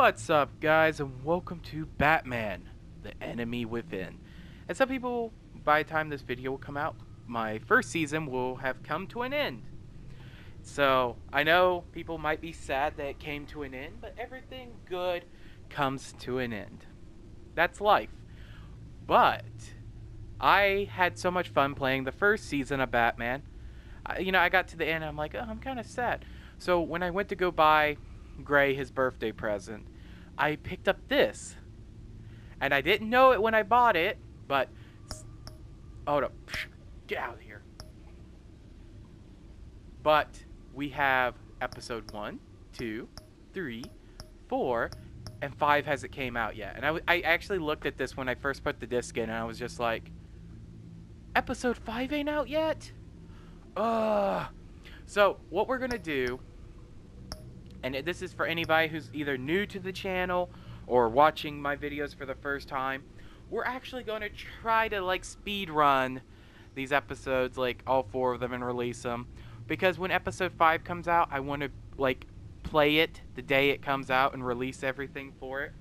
What's up, guys, and welcome to Batman, the Enemy Within. And some people, by the time this video will come out, my first season will have come to an end. So, I know people might be sad that it came to an end, but everything good comes to an end. That's life. But, I had so much fun playing the first season of Batman. I got to the end and I'm like, oh, I'm kind of sad. So, when I went to go buy Gray his birthday present, I picked up this, and I didn't know it when I bought it, but hold up, get out of here. But we have episode 1, 2, 3, 4, and 5 hasn't came out yet. And I actually looked at this when I first put the disc in, and I was just like, episode 5 ain't out yet? Ugh. So what we're gonna do, and this is for anybody who's either new to the channel or watching my videos for the first time, we're actually going to try to speed run these episodes, all 4 of them, and release them. Because when episode 5 comes out, I want to play it the day it comes out and release everything for it.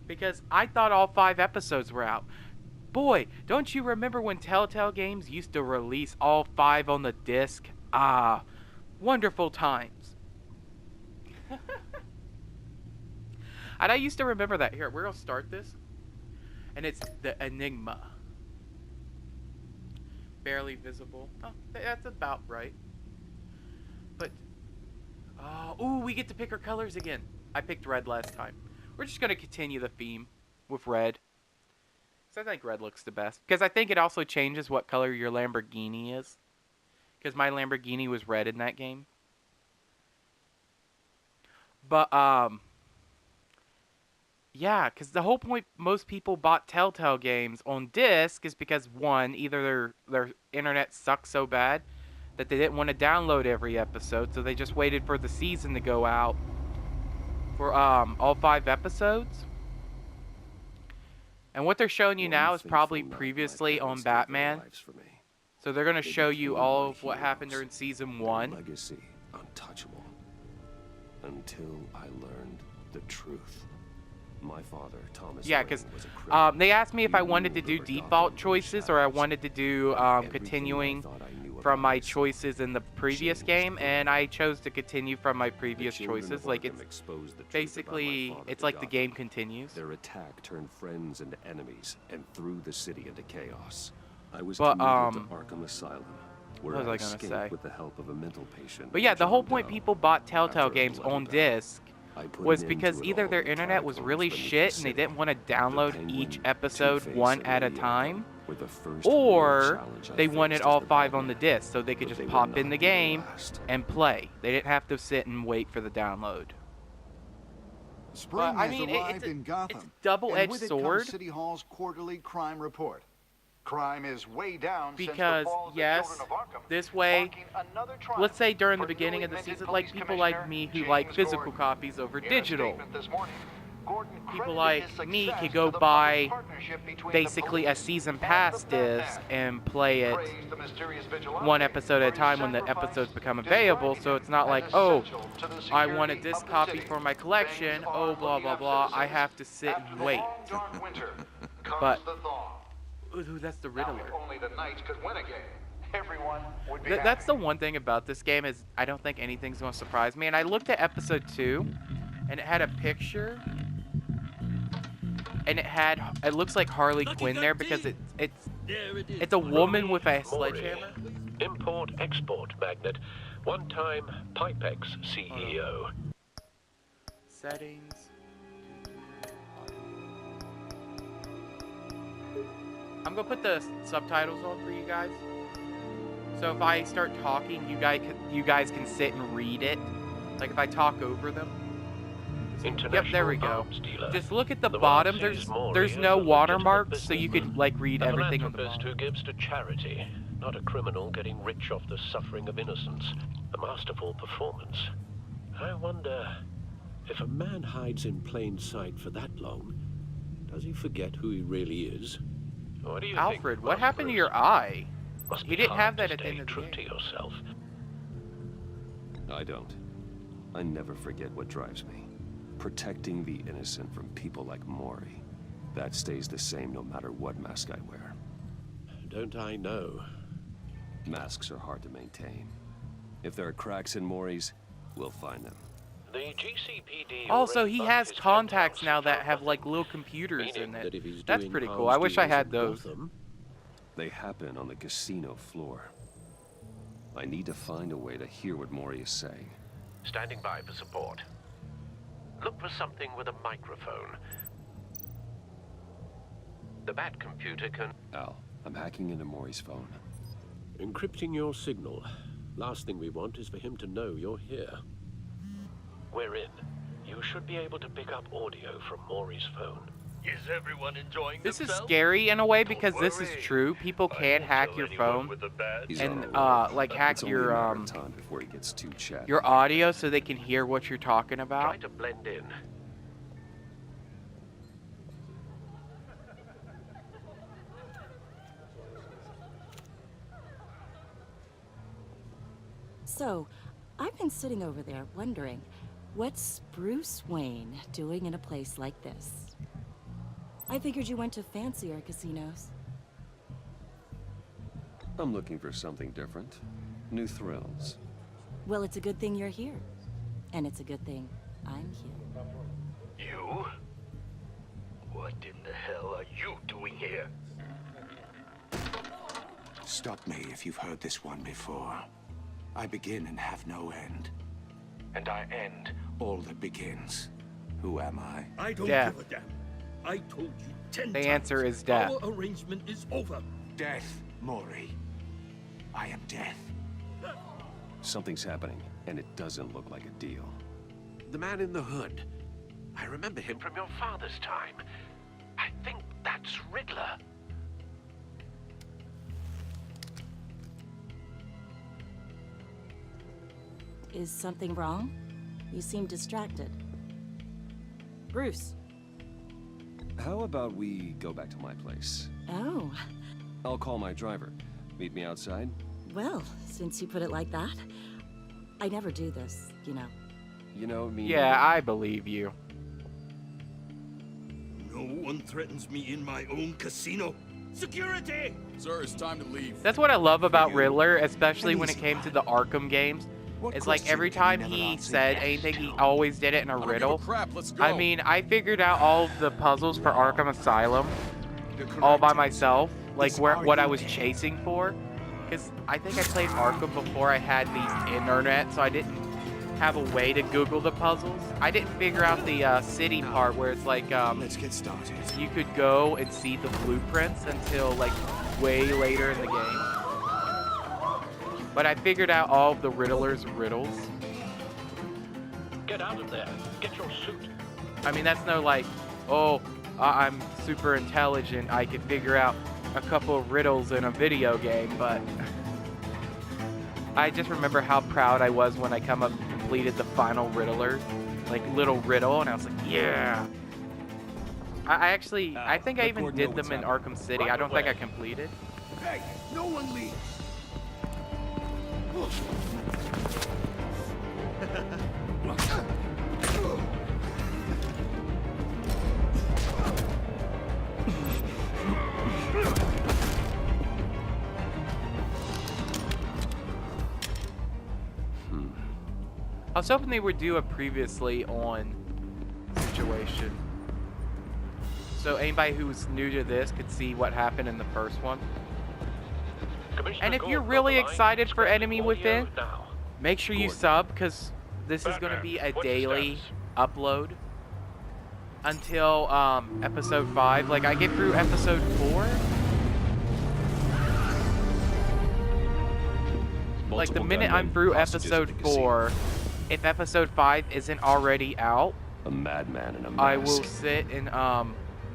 Because I thought all 5 episodes were out. Boy, don't you remember when Telltale Games used to release all 5 on the disc? Ah, wonderful times. And I used to remember that. Here, we're going to start this. And it's the Enigma. Barely visible. Oh, that's about right. But, ooh, we get to pick our colors again. I picked red last time. We're just going to continue the theme with red. So I think red looks the best. Because I think it also changes what color your Lamborghini is. Because my Lamborghini was red in that game. But, yeah, because the whole point most people bought Telltale Games on disc is because, one, either their internet sucks so bad that they didn't want to download every episode, so they just waited for the season to go out for all 5 episodes. And what they're showing you now is probably previously on Batman. So they're going to show you all of what happened during season 1. Legacy untouchable. Until I learned the truth. My father, Thomas. Yeah, because they asked me if I wanted to do default choices or I wanted to do continuing from my choices in the previous game, and I chose to continue from my previous choices. It's basically, it's like the game continues. Their attack turned friends into enemies and threw the city into chaos. I was committed to Arkham Asylum. What was I gonna say? With the help of a mental patient. But yeah, the whole point people bought Telltale Games on disc was because either their internet was really shit and they didn't want to download each episode one at a time, or they wanted all 5 on the disc so they could just pop in the game and play. They didn't have to sit and wait for the download. Spring has arrived in Gotham, it's a double-edged and with it sword. comes City Hall's quarterly crime report. Crime is way down Because, yes, this way, let's say during the beginning of the season, people like me who like physical copies over digital. People like me could go buy basically a season pass disc and play it 1 episode at a time when the episodes become available. So it's not like, oh, I wanted this copy for my collection, oh, blah, blah, blah, I have to sit and wait. But ooh, that's the Riddle. That's the one thing about this game is I don't think anything's going to surprise me. And I looked at episode 2, and it had a picture, and it looks like Harley Quinn there because it's a woman with a sledgehammer. Import-export magnate, one-time Pipex CEO. Settings. I'm gonna put the subtitles on for you guys. So if I start talking, you guys can sit and read it. Like if I talk over them. Yep, there we go. Just look at the bottom. There's no watermarks, so you could read everything on the bottom. Who gives to charity, not a criminal getting rich off the suffering of innocence. A masterful performance. I wonder if a man hides in plain sight for that long, does he forget who he really is? What do you Alfred, think, what happened to your eye? You didn't have that at the end of the game. game. To yourself. I don't. I never forget what drives me. Protecting the innocent from people like Mori. That stays the same no matter what mask I wear. Don't I know? Masks are hard to maintain. If there are cracks in Mori's, we'll find them. The GCPD Also, he already has bugged his contacts penthouse now and that found have like nothing. little computers in Meaning that if it. he's That's doing pretty cool. arms I wish I deals had in those. Gotham, They happen on the casino floor. I need to find a way to hear what Mori is saying. standing by for support. Look for something with a microphone. The Bat computer can... Al, I'm hacking into Mori's phone. Encrypting your signal. Last thing we want is for him to know you're here. We're in. You should be able to pick up audio from Mori's phone. Is everyone enjoying This is themselves? scary in a way Don't because this is worry. true. People I can won't hack tell your anyone phone with a badge. He's and on our way. like hack It's only a matter your of time before he gets too chatty. your audio so they can hear what you're talking Try about. to blend in. So, I've been sitting over there wondering, what's Bruce Wayne doing in a place like this? I figured you went to fancier casinos. I'm looking for something different. New thrills. Well, it's a good thing you're here. And it's a good thing I'm here. You? What in the hell are you doing here? Stop me if you've heard this one before. I begin and have no end. And I end all that begins. Who am I? I don't Death. give a damn. I told you 10 The times. answer is death. Our arrangement is over. Death, Mori. I am death. Something's happening, and it doesn't look like a deal. The man in the hood. I remember him from your father's time. I think that's Riddler. Is something wrong? You seem distracted. Bruce. How about we go back to my place? Oh, I'll call my driver. Meet me outside? well, since you put it like that. I never do this, you know. You know me. Yeah, I believe you. No one threatens me in my own casino. Security! Sir, it's time to leave. That's what I love about you. Riddler, especially when it Easy, came to lad. the Arkham games. What It's like question every can you time never he answer said yes anything, he to? always did it in a I don't give a riddle. crap. Let's go. I mean, I figured out all of the puzzles for Arkham Asylum all by myself, like what I was chasing for. Because I think I played Arkham before I had the internet, so I didn't have a way to Google the puzzles. I didn't figure out the city part where it's like Let's get started. you could go and see the blueprints until like way later in the game. But I figured out all of the Riddler's riddles. Get out of there. Get your suit. I mean, that's no like, oh, I'm super intelligent. I can figure out a couple of riddles in a video game, but I just remember how proud I was when I completed the final Riddler, like little riddle, and I was like, yeah. I think I let even Gordon did know them what's in happening. Arkham City. Right I don't think I away. completed. Hey, no one leave. I was hoping they would do a previously on situation. So anybody who's new to this could see what happened in the first one. Commissioner And if you're Gordon really on the line. excited for Spread Enemy audio Within, now. make sure you Gordon. sub, because this is going to Batman, be a what's your daily status? upload until episode 5. Like, I get through episode 4. Like, the Multiple minute gunmen, I'm through hostages at episode the casino. 4, if episode 5 isn't already out, A madman in a mask. I will sit and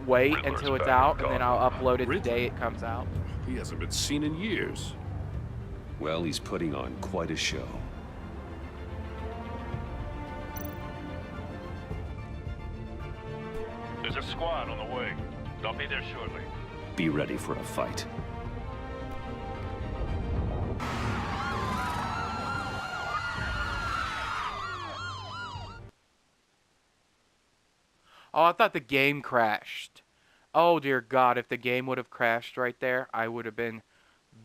wait Riddler's until it's back out, in and then I'll Gotham. upload it the Riddler? day it comes out. He hasn't been seen in years. Well, he's putting on quite a show. There's a squad on the way. I'll be there shortly. Be ready for a fight. Oh, I thought the game crashed. Oh, dear God. If the game would have crashed right there, I would have been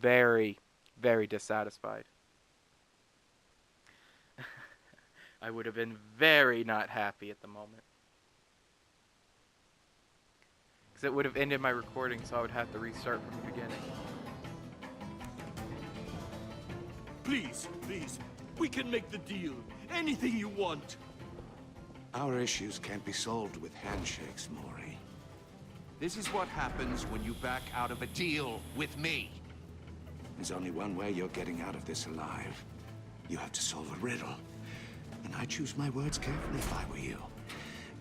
very, very dissatisfied. I would have been very not happy at the moment. Because it would have ended my recording, so I would have to restart from the beginning. Please, please, we can make the deal. Anything you want. Our issues can't be solved with handshakes, Maury. This is what happens when you back out of a deal with me. There's only one way you're getting out of this alive. You have to solve a riddle. And I choose my words carefully if I were you.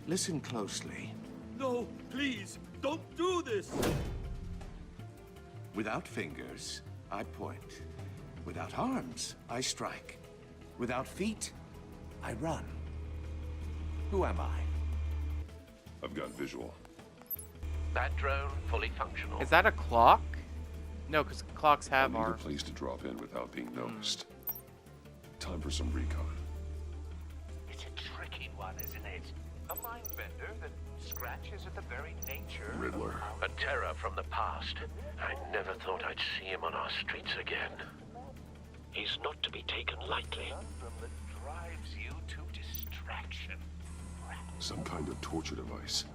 Listen closely. No, please, don't do this. Without fingers, I point. Without arms, I strike. Without feet, I run. Who am I? I've got visual. That drone fully functional. Is that a clock? No, because clocks I have need a arms. place to drop in without being noticed. Time for some recon. It's a tricky one, isn't it? A mind bender that scratches at the very nature Riddler. A terror from the past. I never thought I'd see him on our streets again. He's not to be taken lightly. that drives you to distraction. Some kind of torture device.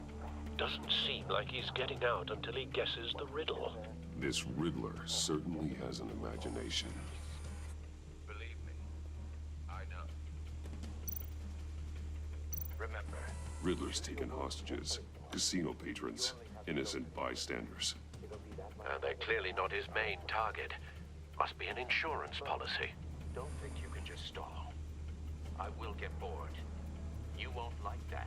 Doesn't seem like he's getting out until he guesses the riddle. This Riddler certainly has an imagination. Believe me, I know. Remember, Riddler's taken hostages, casino patrons, innocent bystanders. They're clearly not his main target. Must be an insurance policy. don't think you can just stall. I will get bored. You won't like that.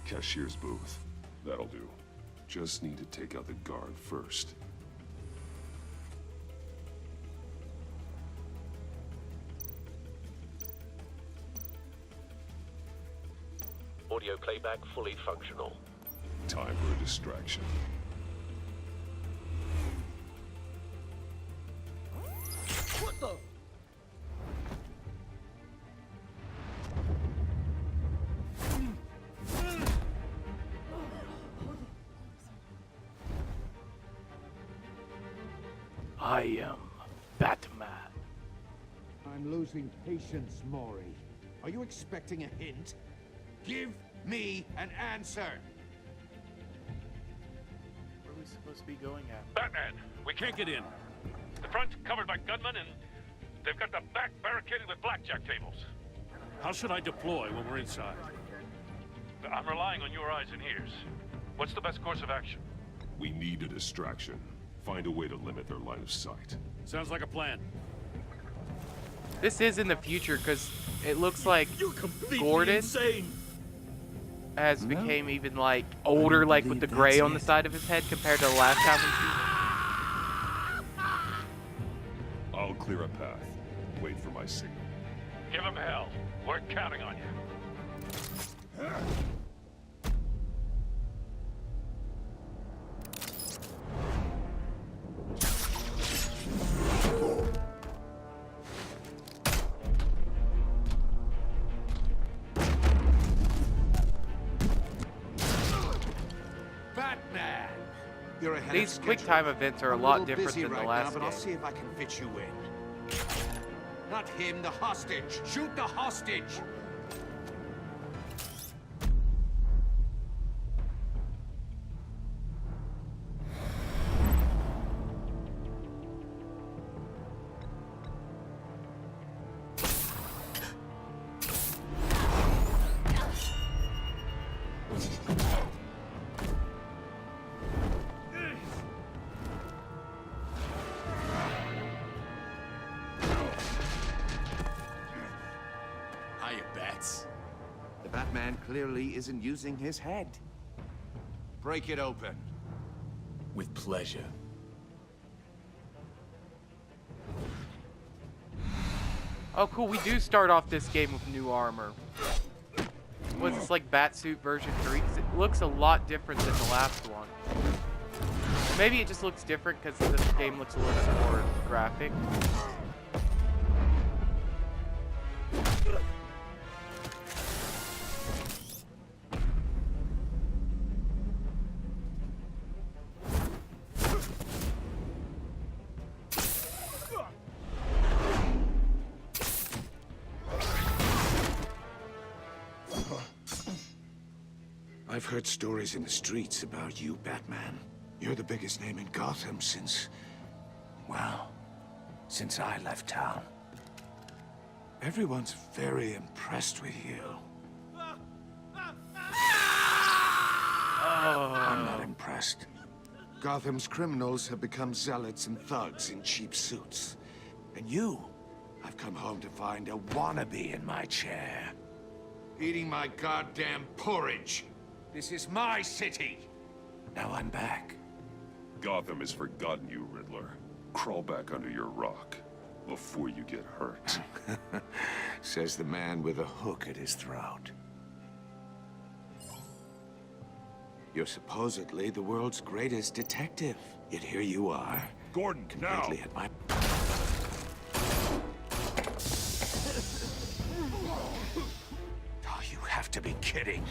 Cashier's booth. That'll do. Just need to take out the guard first. Audio playback fully functional. Time for a distraction. What the? I am Batman. I'm losing patience, Maury. Are you expecting a hint? Give me an answer! Where are we supposed to be going at? Batman, we can't get in. The front's covered by gunmen, and they've got the back barricaded with blackjack tables. How should I deploy when we're inside? I'm relying on your eyes and ears. What's the best course of action? We need a distraction. Find a way to limit their line of sight. Sounds like a plan. This is in the future because it looks like You're completely Gordon insane. has became even like older, like with the gray on the side of his head compared to the last time we see. I'll clear a path. Wait for my signal. Give him hell. We're counting on you. Batman! You're ahead These of quick schedule. time events are a I'm lot little different busy than the right last now, but I'll game. see if I can fit you in. Not him, the hostage! Shoot the hostage! Hiya, Bats. The Batman clearly isn't using his head. Break it open. With pleasure. Oh, cool. We do start off this game with new armor. Was this like Batsuit version 3? 'Cause it looks a lot different than the last one. Maybe it just looks different because this game looks a little bit more graphic. I've heard stories in the streets about you, Batman. You're the biggest name in Gotham since... well, since I left town. Everyone's very impressed with you. I'm not impressed. Gotham's criminals have become zealots and thugs in cheap suits. And you, I've come home to find a wannabe in my chair. Eating my goddamn porridge. This is my city. Now I'm back. Gotham has forgotten you, Riddler. Crawl back under your rock before you get hurt. Says the man with a hook at his throat. You're supposedly the world's greatest detective. Yet here you are. Gordon, completely now! at my... Oh, you have to be kidding.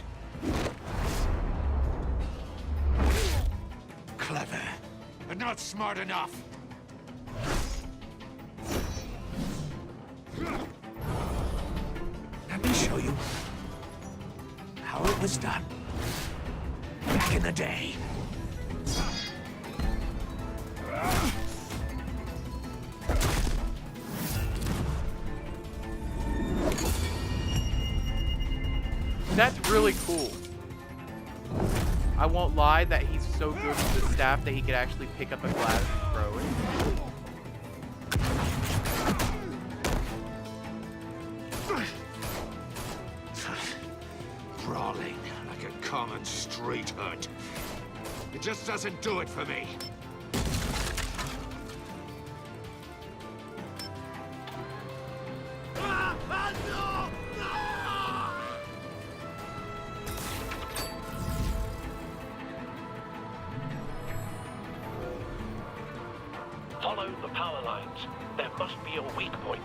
Clever, but not smart enough. Let me show you how it was done back in the day. That's really cool. I won't lie that he's so good with the staff that he could actually pick up a glass and throw it. Brawling like a common street hood. It just doesn't do it for me. Follow the power lines. There must be a weak point.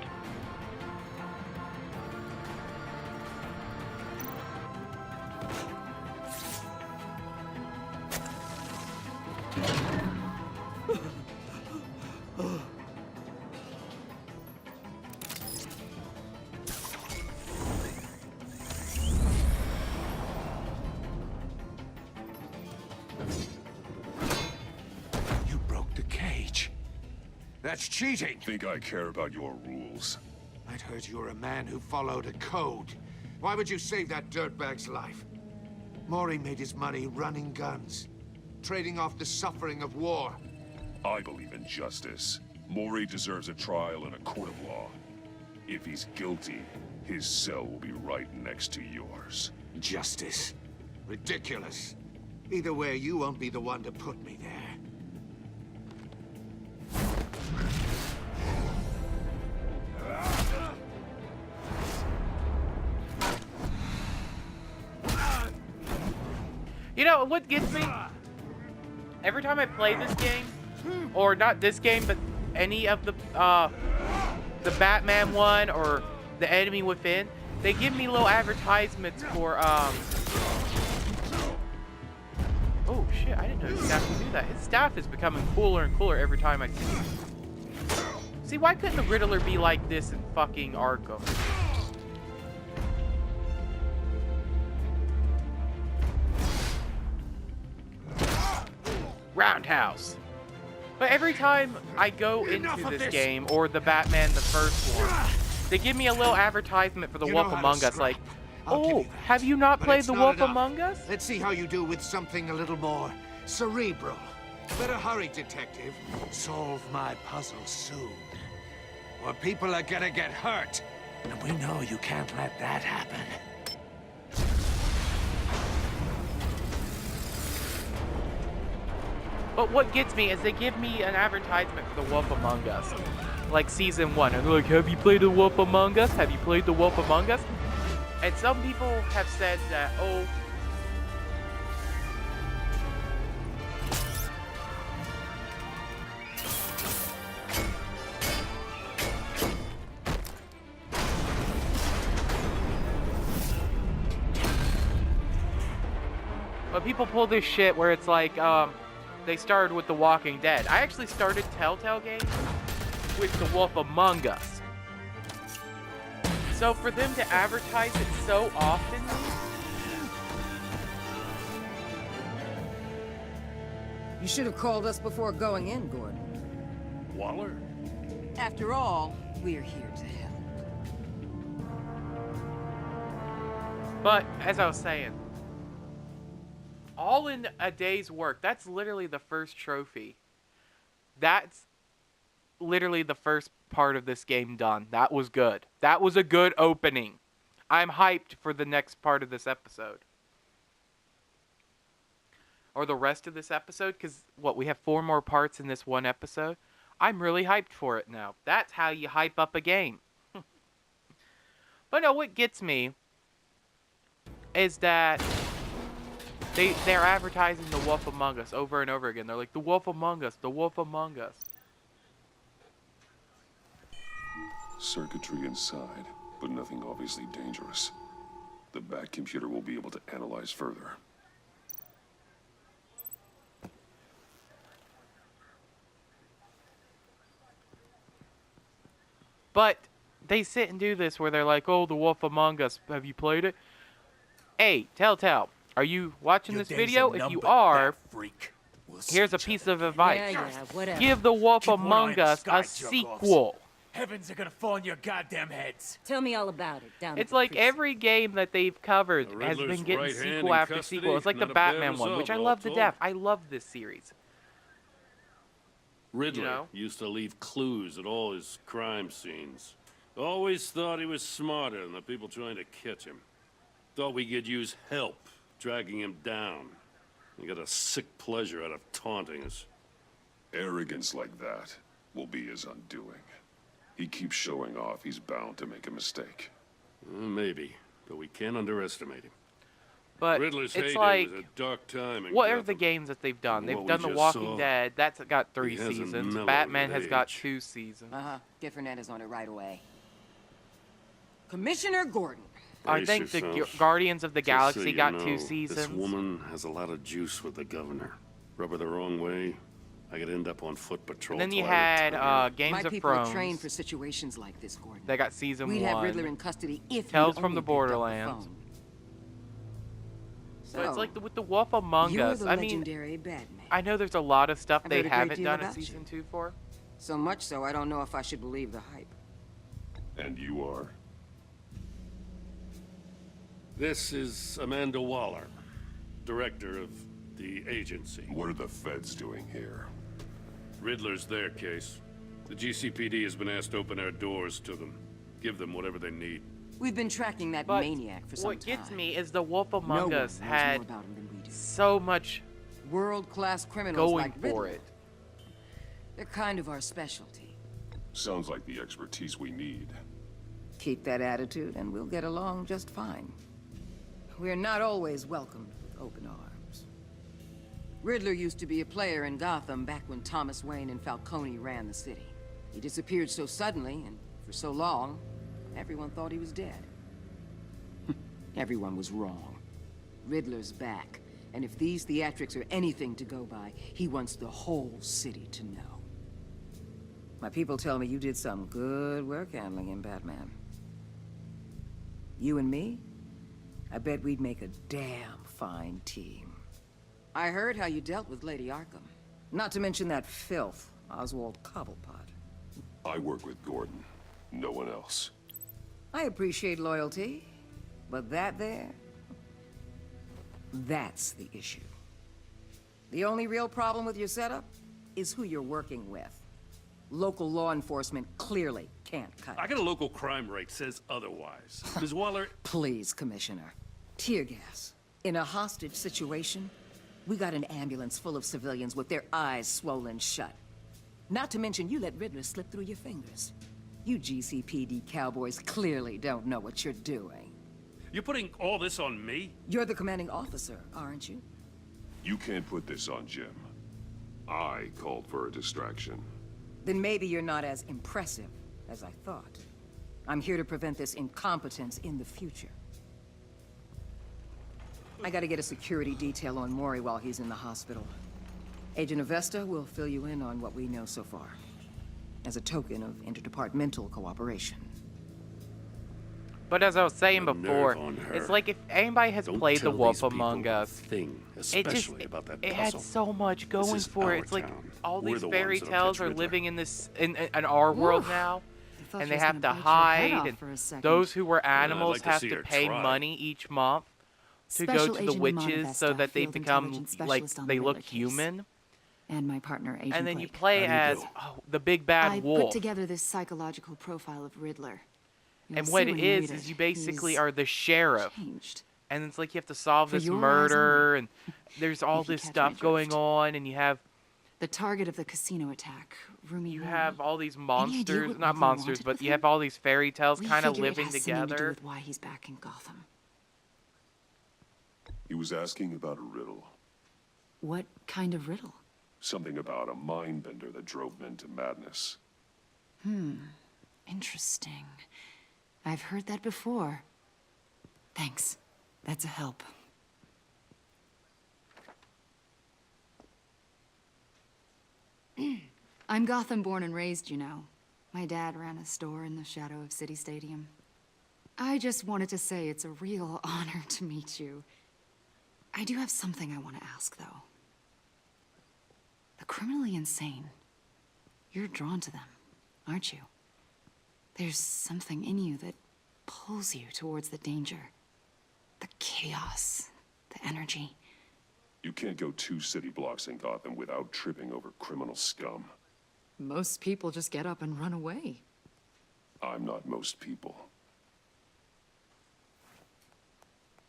You broke the cage. That's cheating. Think I care about your rules? I'd heard you were a man who followed a code. Why would you save that dirtbag's life? Maury made his money running guns, trading off the suffering of war. I believe in justice. Maury deserves a trial in a court of law. If he's guilty, his cell will be right next to yours. Justice. Ridiculous. Either way, you won't be the one to put me there. You know what gets me? Every time I play this game, or not this game, but any of the Batman one or the Enemy Within, they give me little advertisements for oh shit! I didn't know his staff could do that. His staff is becoming cooler and cooler every time I see him. See, why couldn't the Riddler be like this in fucking Arkham? Roundhouse. But every time I go into this game, or the Batman, the first one, they give me a little advertisement for the Wolf Among Us, like, oh, have you not played the Wolf Among Us? Let's see how you do with something a little more cerebral. Better hurry, detective. Solve my puzzle soon. Or people are gonna get hurt. And we know you can't let that happen. But what gets me is they give me an advertisement for the Wolf Among Us. Like Season 1. And they're like, have you played the Wolf Among Us? Have you played the Wolf Among Us? And some people have said that, oh... But people pull this shit where it's like, they started with The Walking Dead. I actually started Telltale games with The Wolf Among Us. So for them to advertise it so often, You should have called us before going in, Gordon. Waller? After all, we're here to help. But, as I was saying, all in a day's work, that's literally the first trophy. That's literally the first part of this game done. That was good. That was a good opening. I'm hyped for the next part of this episode. Or the rest of this episode, because, we have 4 more parts in this one episode? I'm really hyped for it now. That's how you hype up a game. But no, what gets me is that they're advertising The Wolf Among Us over and over again. They're like, The Wolf Among Us, The Wolf Among Us. Circuitry inside, but nothing obviously dangerous. The back computer will be able to analyze further. But they sit and do this where they're like, oh, The Wolf Among Us, have you played it? Hey, Telltale, are you watching this video? If you are, here's a piece of advice. Whatever. Give The Wolf Among Us a sequel. Heavens are gonna fall on your goddamn heads. Tell me all about it. Down It's like every game that they've covered The has Riddler's been getting right hand sequel in after custody, sequel. It's like the not a bad Batman one, result, which I all love to told. death. I love this series. Riddler You know? used to leave clues at all his crime scenes. Always thought he was smarter than the people trying to catch him. Thought we could use help dragging him down. He got a sick pleasure out of taunting us. Arrogance like that will be his undoing. He keeps showing off, he's bound to make a mistake. Maybe, but we can't underestimate him. But Riddler's it's heyday like, was a dark time in what are Gotham. the games that they've done? They've What we done The just Walking saw, Dead. That's got 3 he hasn't seasons. mellowed Batman with has got age. 2 seasons. Get Fernandez on it right away. Commissioner Gordon. I Brace think the yourself. Guardians of the Just so Galaxy you got know, 2 seasons. This woman has a lot of juice with the governor. Rub her the wrong way, I could end up on foot patrol. And then you till I had retire. Games My of people are Thrones. trained for situations like this, Gordon. They got season We'd 1. have Riddler in custody if Tales you'd from the only picked up Borderlands. phone. But it's So, like with the Wolf Among you're Us. the I mean, legendary Batman. I know there's a lot of stuff I've they heard a great haven't deal done in about season you. 2 for. So much so, I don't know if I should believe the hype. And you are? This is Amanda Waller, director of the agency. What are the feds doing here? Riddler's their case. The GCPD has been asked to open our doors to them. Give them whatever they need. We've been tracking that But maniac for some what time. gets me is the Wolf No Among one Us knows had more about him than we do. so much World-class criminals going like for Riddler. it. They're kind of our specialty. Sounds like the expertise we need. Keep that attitude and we'll get along just fine. We're not always welcomed with open arms. Riddler used to be a player in Gotham back when Thomas Wayne and Falcone ran the city. He disappeared so suddenly and for so long, everyone thought he was dead. Everyone was wrong. Riddler's back, and if these theatrics are anything to go by, he wants the whole city to know. My people tell me you did some good work handling him, Batman. You and me? I bet we'd make a damn fine team. I heard how you dealt with Lady Arkham. Not to mention that filth, Oswald Cobblepot. I work with Gordon. No one else. I appreciate loyalty, but that there... that's the issue. The only real problem with your setup is who you're working with. Local law enforcement clearly can't cut I it. got a local crime rate says otherwise. Ms. Waller, Please, Commissioner. Tear gas. In a hostage situation, we got an ambulance full of civilians with their eyes swollen shut. Not to mention you let Riddler slip through your fingers. You GCPD cowboys clearly don't know what you're doing. you're putting all this on me? You're the commanding officer, aren't you? You can't put this on Jim. I called for a distraction. Then maybe you're not as impressive as I thought. I'm here to prevent this incompetence in the future. I gotta get a security detail on Maury while he's in the hospital. Agent Avesta will fill you in on what we know so far, as a token of interdepartmental cooperation. But as I was saying The before, nerve on her. it's like if anybody has Don't played The tell Wolf these people Among a Us, thing, it just especially about that it had puzzle. so much This going is for our it. It's like town. all We're these the fairy ones that'll tales catch are Riddler. living in this in our world Oof. now, I thought and she they was have gonna to bite your head hide, off and for a second. those who were I'd animals like to have see to her pay try. money each month to go Special to the Agent witches so Imanavesta, that they field become intelligence like specialist on they the look Riddler case. human. And my partner, Agent And then you Blake. play How as do you do? the big bad I wolf. put together this psychological profile of Riddler. You'll And see what when it you is read you it. basically He's are the sheriff. changed. And it's like you have to solve For this your eyes murder, only. and there's all If you this catch my stuff going drift. on, and you have The target of the casino attack, Rumi. you have all these idea monsters, what not Riddler monsters, wanted but with you him? have all these fairy tales We kind of figure it living has something to do together. with why he's back in Gotham. He was asking about a riddle. What kind of riddle? Something about a mind bender that drove men to madness. Interesting. I've heard that before. Thanks. That's a help. I'm Gotham born and raised, you know. My dad ran a store in the shadow of City Stadium. I just wanted to say it's a real honor to meet you. I do have something I want to ask, though. The criminally insane. You're drawn to them, aren't you? There's something in you that pulls you towards the danger. The chaos, the energy. You can't go 2 city blocks in Gotham without tripping over criminal scum. Most people just get up and run away. I'm not most people.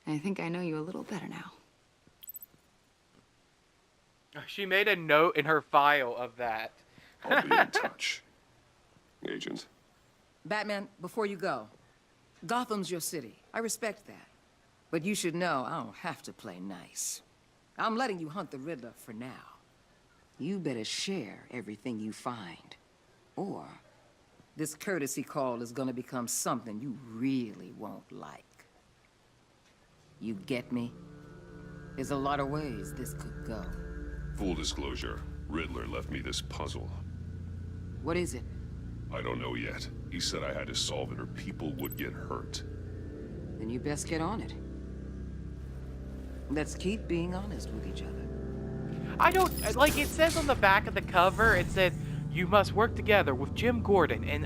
I think I know you a little better now. She made a note in her file of that. I'll be in touch. Agent. Batman, before you go, Gotham's your city. I respect that. But you should know I don't have to play nice. I'm letting you hunt the Riddler for now. You better share everything you find. Or this courtesy call is gonna become something you really won't like. You get me? There's a lot of ways this could go. Full disclosure, Riddler left me this puzzle. What is it? I don't know yet. He said I had to solve it or people would get hurt. Then you best get on it. Let's keep being honest with each other. I don't, like it says on the back of the cover, it said, you must work together with Jim Gordon and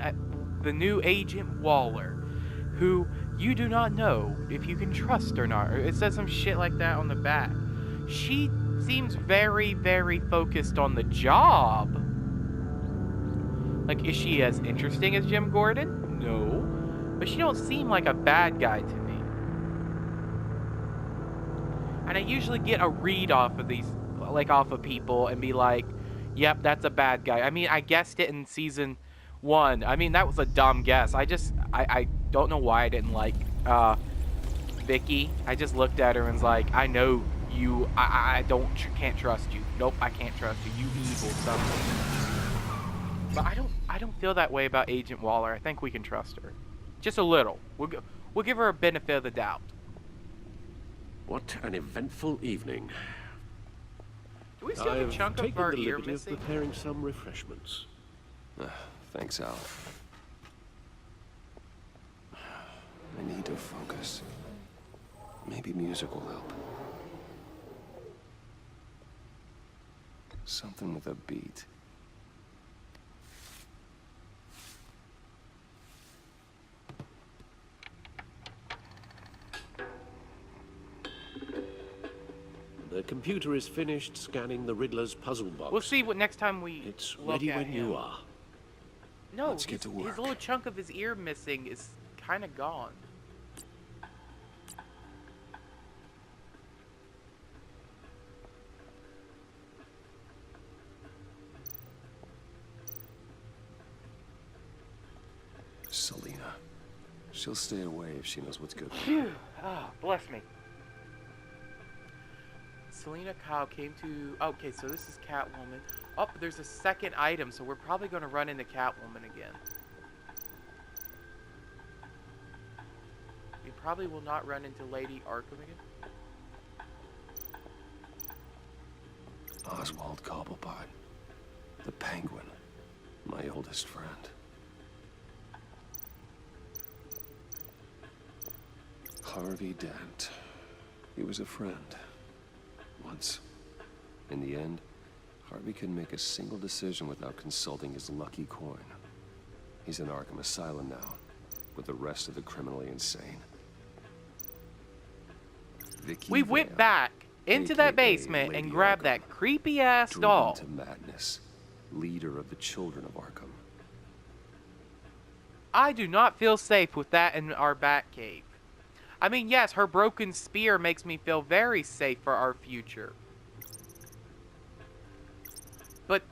the new Agent Waller, who you do not know if you can trust or not. It says some shit like that on the back. She seems very, very focused on the job. Like, is she as interesting as Jim Gordon? No. But she don't seem like a bad guy to me. And I usually get a read off of these, like off of people and be like, yep, that's a bad guy. I mean, I guessed it in season 1. I mean, that was a dumb guess. I don't know why I didn't like Vicky. I just looked at her and was like, I know you, can't trust you. Nope, I can't trust you. You evil something. But I don't feel that way about Agent Waller. I think we can trust her. Just a little. We'll give her a benefit of the doubt. What an eventful evening. Do we still have a chunk of our ear missing? Preparing some refreshments. Thanks, Al. I need to focus. Maybe music will help. Something with a beat. The computer is finished scanning the Riddler's puzzle box. We'll see what next time we It's look ready at when him. you are. No, Let's get to work. His little chunk of his ear missing is kind of gone. Selina. She'll stay away if she knows what's good. Phew. Oh, bless me. Selina Kyle came to... Okay, so this is Catwoman. Oh, there's a second item, so we're probably going to run into Catwoman again. We probably will not run into Lady Arkham again. Oswald Cobblepot. The Penguin. My oldest friend. Harvey Dent. He was a friend. Once. In the end, Harvey couldn't make a single decision without consulting his lucky coin. He's in Arkham Asylum now, with the rest of the criminally insane. We went back into that basement and grabbed that creepy-ass doll. To madness, leader of the children of Arkham. I do not feel safe with that in our Batcave. I mean, yes, her broken spear makes me feel very safe for our future. But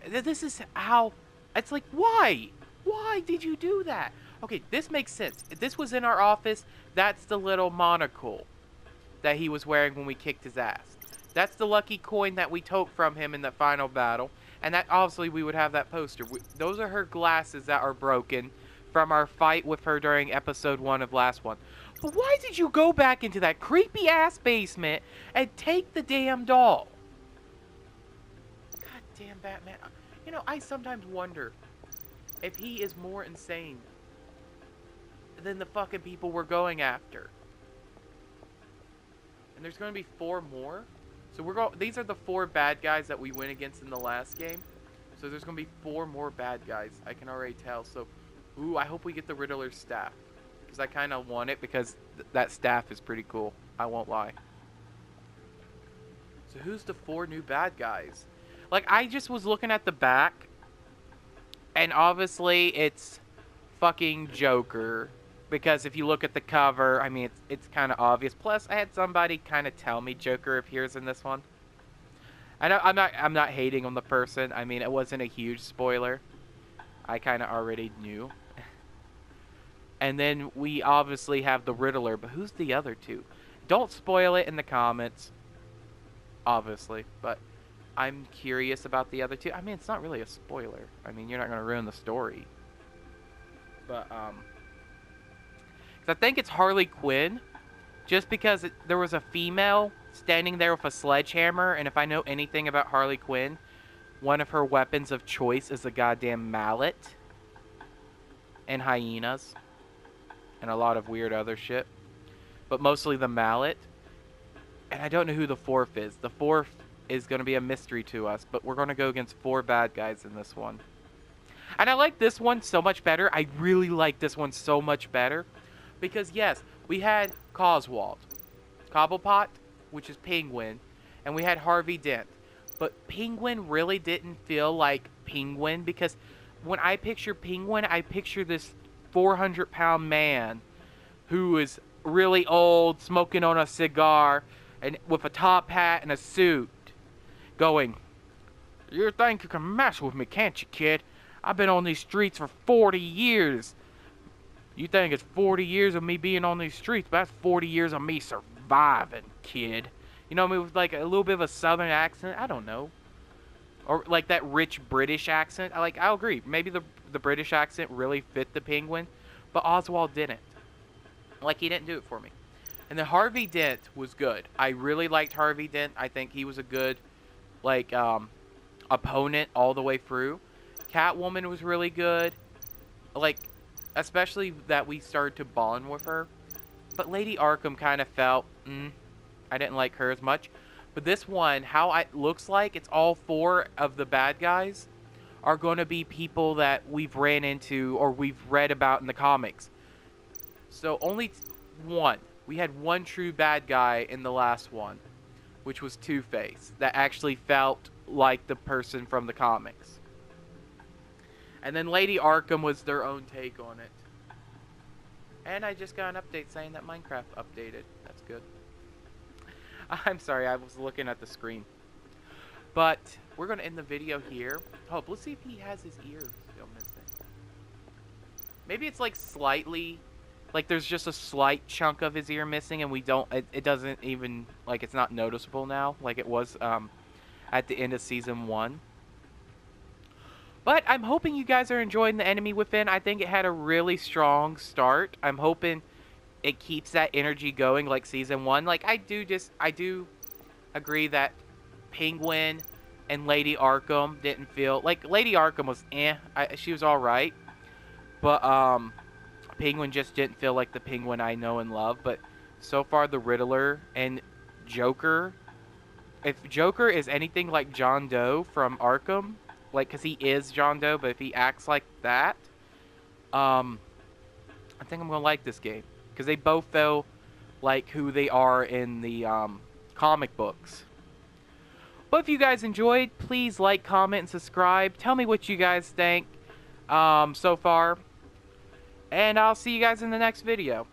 this is how, it's like, why? Why did you do that? Okay, this makes sense. If this was in our office, that's the little monocle that he was wearing when we kicked his ass. That's the lucky coin that we took from him in the final battle. And that, obviously, we would have that poster. Those are her glasses that are broken from our fight with her during episode 1 of last one. But why did you go back into that creepy-ass basement and take the damn doll? God damn Batman. You know, I sometimes wonder if he is more insane than the fucking people we're going after. And there's going to be 4 more. So these are the 4 bad guys that we went against in the last game. So there's going to be 4 more bad guys. I can already tell. So, ooh, I hope we get the Riddler's staff. Because I kind of want it because that staff is pretty cool. I won't lie. So who's the 4 new bad guys? Like, I just was looking at the back. And obviously, it's fucking Joker. Because if you look at the cover, I mean, it's kind of obvious. Plus, I had somebody kind of tell me Joker appears in this one. I know I'm not hating on the person. I mean, it wasn't a huge spoiler. I kind of already knew. And then we obviously have the Riddler, but who's the other 2? Don't spoil it in the comments, obviously, but I'm curious about the other 2. I mean, it's not really a spoiler. I mean, you're not going to ruin the story. But, 'cause I think it's Harley Quinn, just because there was a female standing there with a sledgehammer, and if I know anything about Harley Quinn, one of her weapons of choice is a goddamn mallet and hyenas. And a lot of weird other shit. But mostly the mallet. And I don't know who the 4th is. The 4th is going to be a mystery to us. But we're going to go against 4 bad guys in this one. And I like this one so much better. I really like this one so much better. Because yes, we had Coswald. Cobblepot, which is Penguin. And we had Harvey Dent. But Penguin really didn't feel like Penguin. Because when I picture Penguin, I picture this 400-pound man who is really old, smoking on a cigar, and with a top hat and a suit, going, "You think you can mess with me, can't you, kid? I've been on these streets for 40 years. You think it's 40 years of me being on these streets, but that's 40 years of me surviving, kid." You know what I mean? With like a little bit of a southern accent. I don't know. Or like that rich British accent. I'll agree. Maybe the British accent really fit the Penguin, but Oswald didn't. Like, he didn't do it for me. And then Harvey Dent was good. I really liked Harvey Dent. I think he was a good, like, opponent all the way through. Catwoman was really good. Like, especially that we started to bond with her. But Lady Arkham kind of felt, I didn't like her as much. But this one, how it looks like, it's all 4 of the bad guys are going to be people that we've ran into or we've read about in the comics. So only 1. We had 1 true bad guy in the last one, which was Two-Face, that actually felt like the person from the comics. And then Lady Arkham was their own take on it. And I just got an update saying that Minecraft updated. That's good. I'm sorry, I was looking at the screen. But we're going to end the video here. Oh, let's see if he has his ear still missing. Maybe it's like slightly, like there's just a slight chunk of his ear missing and we don't, it doesn't even, like it's not noticeable now like it was at the end of season 1. But I'm hoping you guys are enjoying The Enemy Within. I think it had a really strong start. I'm hoping it keeps that energy going like season 1. Like I do agree that Penguin and Lady Arkham didn't feel like Lady Arkham was she was all right, but Penguin just didn't feel like the Penguin I know and love. But so far, the Riddler and Joker, if Joker is anything like John Doe from Arkham, like, because he is John Doe, but if he acts like that, I think I'm going to like this game. Because they both feel like who they are in the comic books. But if you guys enjoyed, please like, comment, and subscribe. Tell me what you guys think so far. And I'll see you guys in the next video.